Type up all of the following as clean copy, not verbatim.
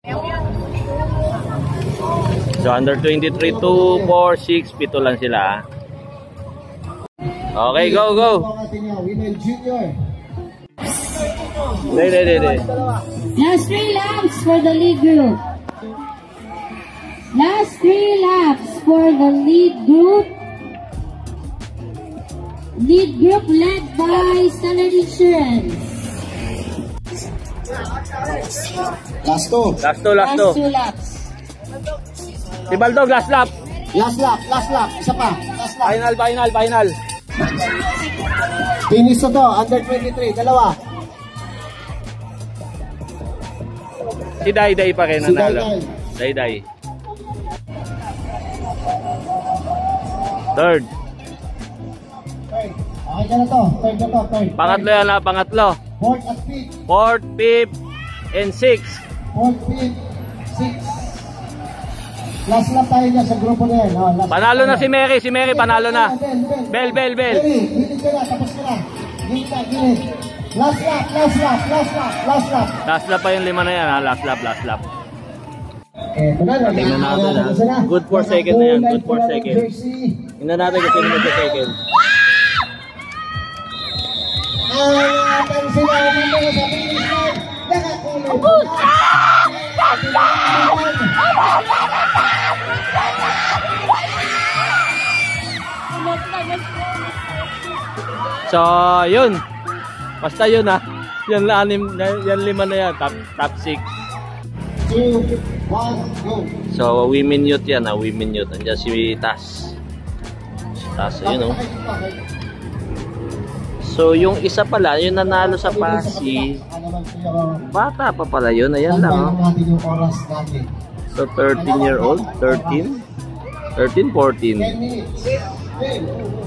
So under 23, 2, 4, 6, 7 lang sila. Okay, go, go. Last 3 laps for the lead group. Last 3 laps for the lead group. Lead group led by Standard Insurance. Last 2. Last 2 laps. Si Baldog, last lap. Last lap. Isa pa. Last lap. Final. Finish na to. Under 23. Dalawa. Si Dayday pa rin nanalo. Dayday. Third. Okay ka na to. Third. Pangatlo yan na, pangatlo. Fourth at fifth. Fourth, fifth, and sixth. Fourth, fifth, sixth. Last lap tayo dyan sa grupo na yan. Panalo na si Mary panalo na. Bell. Gilid ka na, tapos ka na. Gilid. Last lap. Last lap pa yung 5 na yan ha. Last lap. Eto na, tingnan natin ha. Good for second na yan. Good for second. Tingnan natin kung sino mag-second. Ang sila umano sa finish line. Nakakulong. So, yun. Basta yun ha. Yan 5 na yan. Top 6. 2, 1, go. So, women youth yan ha. Women youth. Andiyan si Tas. Yun o. So, yung isa pala, yung nanalo sa Pasi, bata pa pala yun. Ayan lang o. So, 13-year-old. 13, 14.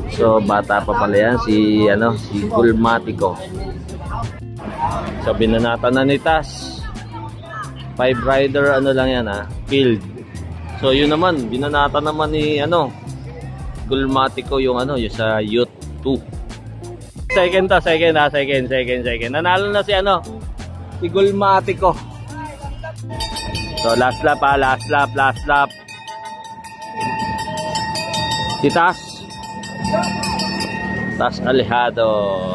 So, bata pa pala yan. Si Gulmatico. So, binanata na ni Tas. 5 rider, lang yan ha. Field. So, yun naman. Binanata naman ni, Gulmatico yung yung sa Youth 2. Second. Nanalo na si Gulmatico. So, last lap. Si Tas Alejado.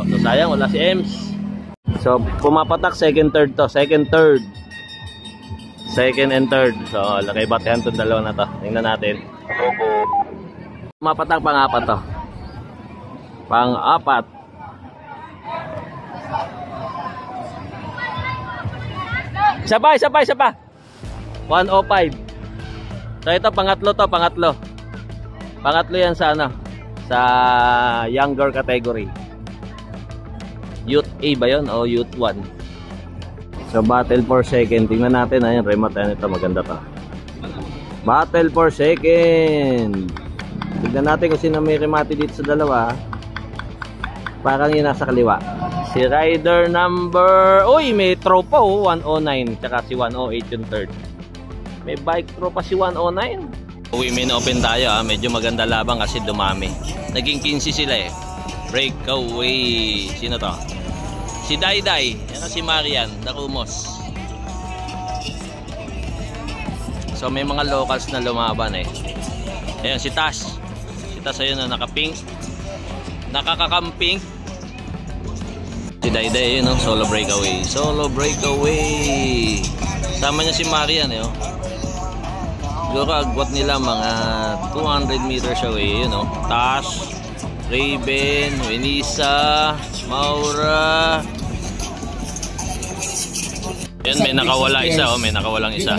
So, sayang wala si Ems. So, pumapatak second, third. Second and third. So, lakay batehan itong dalawa na to. Tingnan natin. Pumapatak pang-apat to. Pang-apat. Isa pa. 105. So, ito pangatlo to. Pangatlo yan sa sa younger category. Youth A ba yun o Youth 1? So battle for second. Tingnan natin. Ayan, remote yan ito. Maganda to. Battle for second. Tingnan natin kung sino may remate dito sa dalawa. Parang yun nasa kaliwa. Si rider number... Uy, may tropa 109. Tsaka si 108 yung third. May bike tropa si 109. Women open tayo ha. Medyo maganda labang kasi dumami. Naging 15 sila eh. Breakaway. Sino to? Si Dayday. Yan si Marian Dacumos. So may mga locals na lumaban eh. Ayan si Tas. Si Tas ayun na naka-pink. Nakakakamping. Si Dayday yun solo breakaway. Sama niya si Marian eh. Siguro agwat nila mga 200 meters away, Tas, Raven, Wenisa, Maura. Yan, may nakawala isa, may nakawalang isa.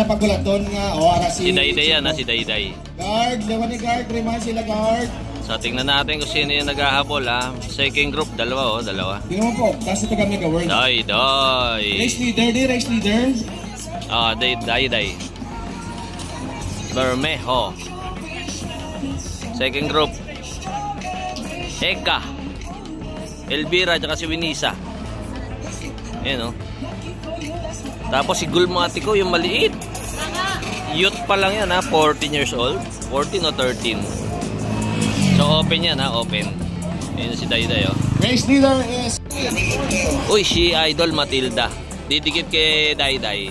Si Dayday yan, si Dayday. Guard, lawan ni guard, remind sila guard. So tingnan natin kung sino yung naghahabol ha. Second group, dalawa. Tingnan mo po, kasi ito kami ka-word. Dayday. Race leader. Dayday. Bermejo. Second group, Eka, Elvira, at si Winisa. Ayan Tapos si Gulmatico, yung maliit. Youth pa lang yan 14 years old. 14 o 13. So open yan open. Ayan si Dayday Race leader is... Uy, si Idol Matilda. Didikit kay Dayday.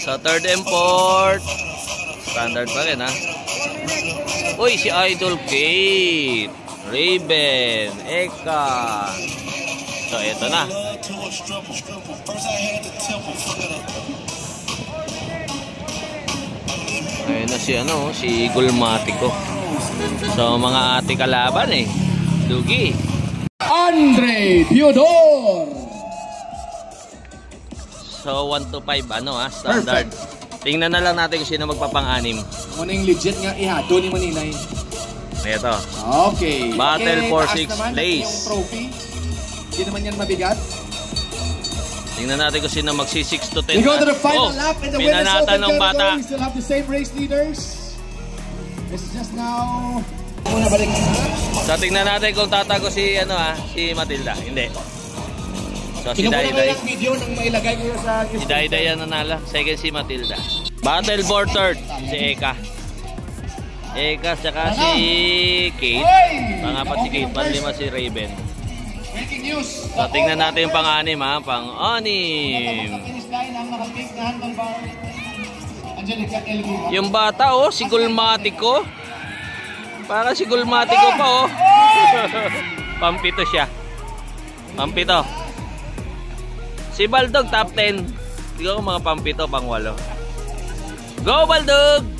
Sa third and fourth. Standard pa rin, ha? Uy, si Idol Kate. Raven. Eka. So, eto na. Ayun na si, si Gulmatico. So, mga ate kalaban, eh. Dugi. Andre Theodore. So 1 to 5 standard. Tingnan na lang natin kung sino magpapang-anim. Muna yung legit nga ihado ni Maninay. Ito. Okay. Battle for taas 6 naman place. yung trophy. Hindi naman yan mabigat. Tingnan natin kung sino magsi 6 to 10. We go to the final lap and the winners of the pinanatan ng bata. category. We still have the same race leaders. This is just now. Muna balik. So tingnan natin kung tatago si si Matilda. Hindi. So si Kinukuha ko Dayday. yung video nang mailagay ko sa Si Dayday ang nanalo. Second si Matilda. Battle for third si Eka. Eka saka si Kate. Pangapat si Kate. Panlima si Raven. breaking news. So tingnan natin yung pang-anim, pang-anim. Yung bata si Gulmatico. Para si Gulmatico pa Pampito siya. Pampito. Si Baldog top 10. Hindi ko mga pampito, pang 8. Go Baldog!